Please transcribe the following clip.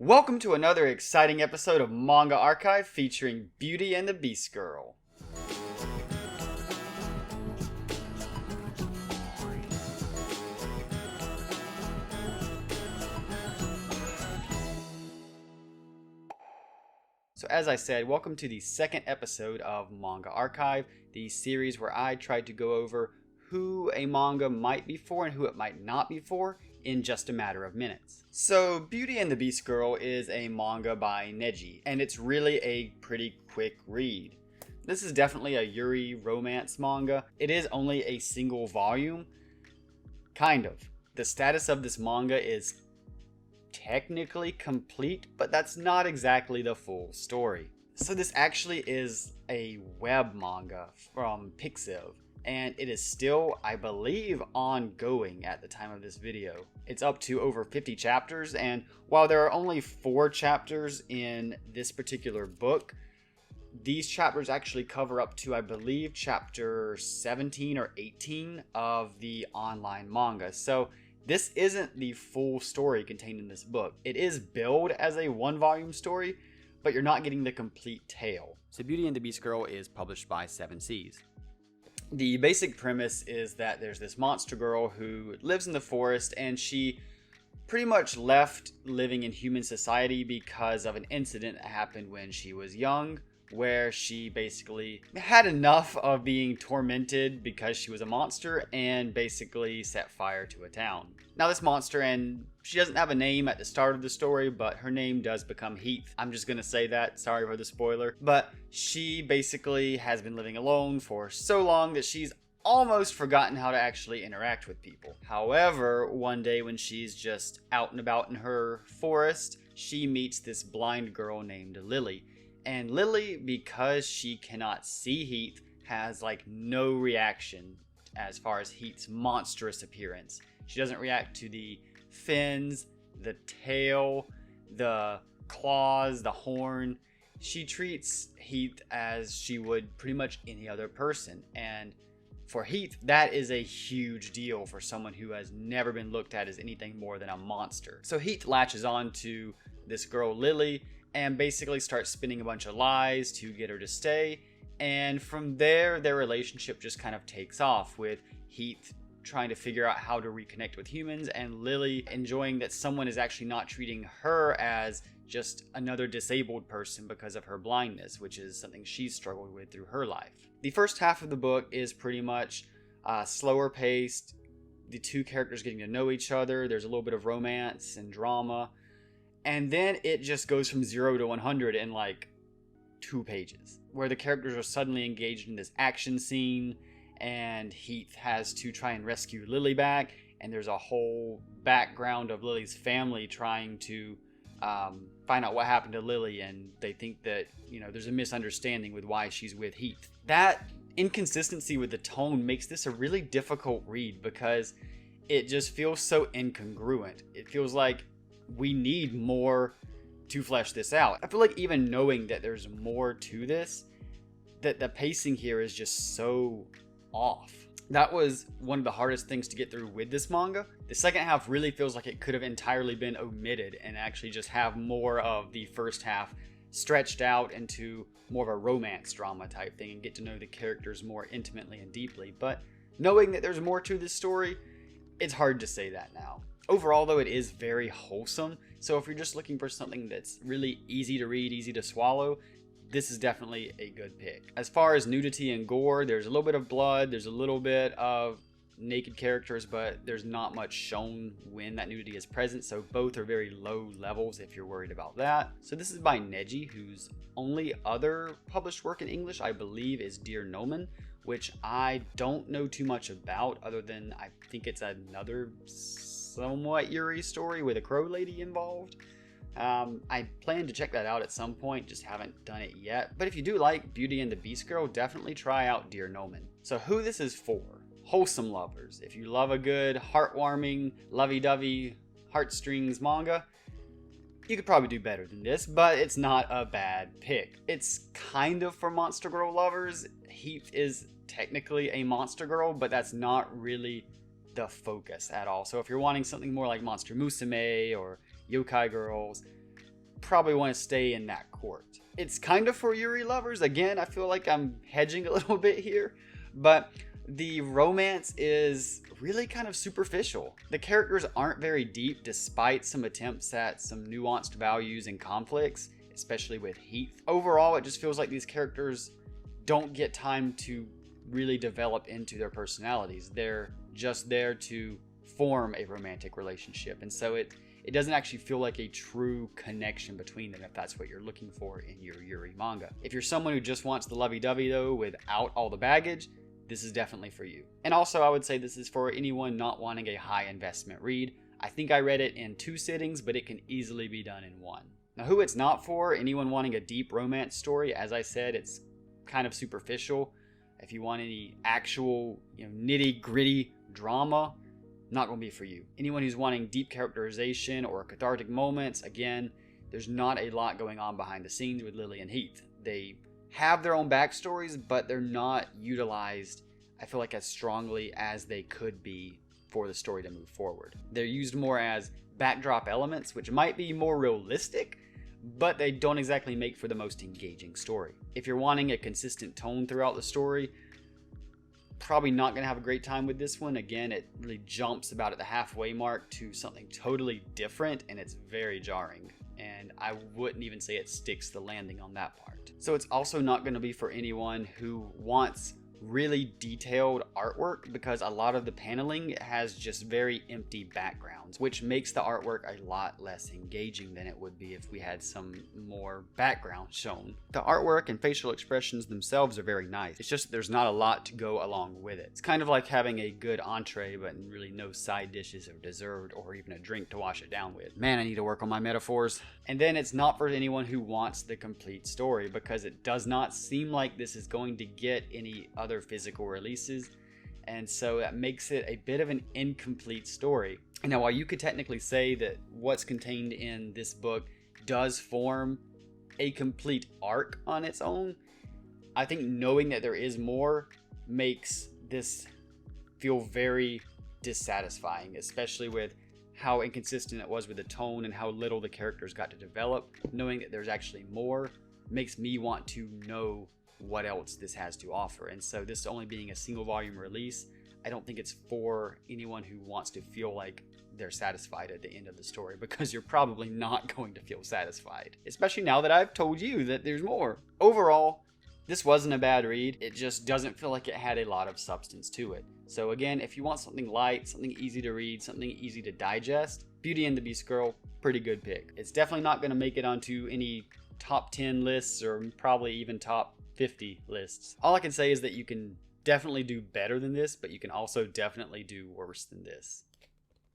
Welcome to another exciting episode of Manga Archive featuring Beauty and the Beast Girl. So as I said, welcome to the second episode of Manga Archive, the series where I tried to go over who a manga might be for and who it might not be for in just a matter of minutes. So Beauty and the Beast Girl is a manga by Neji, and it's really a pretty quick read. This is definitely a Yuri romance manga. It is only a single volume. Kind of. The status of this manga is technically complete, but that's not exactly the full story. So this actually is a web manga from Pixiv, and it is still, I believe, ongoing at the time of this video. It's up to over 50 chapters, and while there are only 4 chapters in this particular book, these chapters actually cover up to, I believe, chapter 17 or 18 of the online manga. So this isn't the full story contained in this book. It is billed as a one-volume story, but you're not getting the complete tale. So Beauty and the Beast Girl is published by 7 Seas. The basic premise is that there's this monster girl who lives in the forest, and she pretty much left living in human society because of an incident that happened when she was young, where she basically had enough of being tormented because she was a monster and basically set fire to a town. Now this monster, and she doesn't have a name at the start of the story, but her name does become Heath. I'm just gonna say that, sorry for the spoiler. But she basically has been living alone for so long that she's almost forgotten how to actually interact with people. However, one day when she's just out and about in her forest, she meets this blind girl named Lily. And Lily, because she cannot see Heath, has like no reaction as far as Heath's monstrous appearance. She doesn't react to the fins, the tail, the claws, the horn. She treats Heath as she would pretty much any other person. And for Heath, that is a huge deal for someone who has never been looked at as anything more than a monster. So Heath latches on to this girl Lily and basically starts spinning a bunch of lies to get her to stay. And from there, their relationship just kind of takes off, with Heath trying to figure out how to reconnect with humans, and Lily enjoying that someone is actually not treating her as just another disabled person because of her blindness, which is something she's struggled with through her life. The first half of the book is pretty much slower paced, the two characters getting to know each other. There's a little bit of romance and drama. And then it just goes from 0 to 100 in like 2 pages, where the characters are suddenly engaged in this action scene, and Heath has to try and rescue Lily back, and there's a whole background of Lily's family trying to find out what happened to Lily, and they think that, you know, there's a misunderstanding with why she's with Heath. That inconsistency with the tone makes this a really difficult read because it just feels so incongruent. It feels like we need more to flesh this out. I feel like even knowing that there's more to this, that the pacing here is just so off. That was one of the hardest things to get through with this manga. The second half really feels like it could have entirely been omitted and actually just have more of the first half stretched out into more of a romance drama type thing and get to know the characters more intimately and deeply. But knowing that there's more to this story, it's hard to say that now. Overall, though, it is very wholesome, so if you're just looking for something that's really easy to read, easy to swallow, this is definitely a good pick. As far as nudity and gore, there's a little bit of blood, there's a little bit of naked characters, but there's not much shown when that nudity is present, so both are very low levels if you're worried about that. So this is by Neji, whose only other published work in English, I believe, is Dear Nomen, which I don't know too much about, other than I think it's another somewhat Yuri story with a crow lady involved. I plan to check that out at some point, just haven't done it yet. But if you do like Beauty and the Beast Girl, definitely try out Dear Nomen. So who this is for: wholesome lovers. If you love a good, heartwarming, lovey-dovey, heartstrings manga, you could probably do better than this, but it's not a bad pick. It's kind of for monster girl lovers. Heath is technically a monster girl, but that's not really the focus at all. So if you're wanting something more like Monster Musume or Yokai Girls, probably want to stay in that court. It's kind of for Yuri lovers. Again, I feel like I'm hedging a little bit here, but the romance is really kind of superficial. The characters aren't very deep despite some attempts at some nuanced values and conflicts, especially with Heath. Overall, it just feels like these characters don't get time to really develop into their personalities. They're just there to form a romantic relationship, and so it doesn't actually feel like a true connection between them if that's what you're looking for in your Yuri manga. If you're someone who just wants the lovey-dovey though without all the baggage, this is definitely for you. And also I would say this is for anyone not wanting a high investment read. I think I read it in 2 sittings, but it can easily be done in 1. Now who it's not for, anyone wanting a deep romance story, as I said, it's kind of superficial. If you want any actual, nitty gritty drama, not going to be for you. Anyone who's wanting deep characterization or cathartic moments, again, there's not a lot going on behind the scenes with Lily and Heath. They have their own backstories, but they're not utilized, I feel like, as strongly as they could be for the story to move forward. They're used more as backdrop elements, which might be more realistic, but they don't exactly make for the most engaging story. If you're wanting a consistent tone throughout the story, probably not going to have a great time with this one. Again, it really jumps about at the halfway mark to something totally different, and it's very jarring. And I wouldn't even say it sticks the landing on that part. So it's also not going to be for anyone who wants really detailed artwork, because a lot of the paneling has just very empty backgrounds, which makes the artwork a lot less engaging than it would be if we had some more background shown. The artwork and facial expressions themselves are very nice. It's just that there's not a lot to go along with it. It's kind of like having a good entree but really no side dishes or dessert or even a drink to wash it down with. Man, I need to work on my metaphors. And then it's not for anyone who wants the complete story, because it does not seem like this is going to get any other physical releases, and so that makes it a bit of an incomplete story. And now, while you could technically say that what's contained in this book does form a complete arc on its own, I think knowing that there is more makes this feel very dissatisfying, especially with how inconsistent it was with the tone and how little the characters got to develop. Knowing that there's actually more makes me want to know what else this has to offer. And so this only being a single volume release, I don't think it's for anyone who wants to feel like they're satisfied at the end of the story, because you're probably not going to feel satisfied, especially now that I've told you that there's more. Overall, this wasn't a bad read. It just doesn't feel like it had a lot of substance to it. So again, if you want something light, something easy to read, something easy to digest, Beauty and the Beast Girl, pretty good pick. It's definitely not going to make it onto any top 10 lists or probably even top 50 lists. All I can say is that you can definitely do better than this, but you can also definitely do worse than this.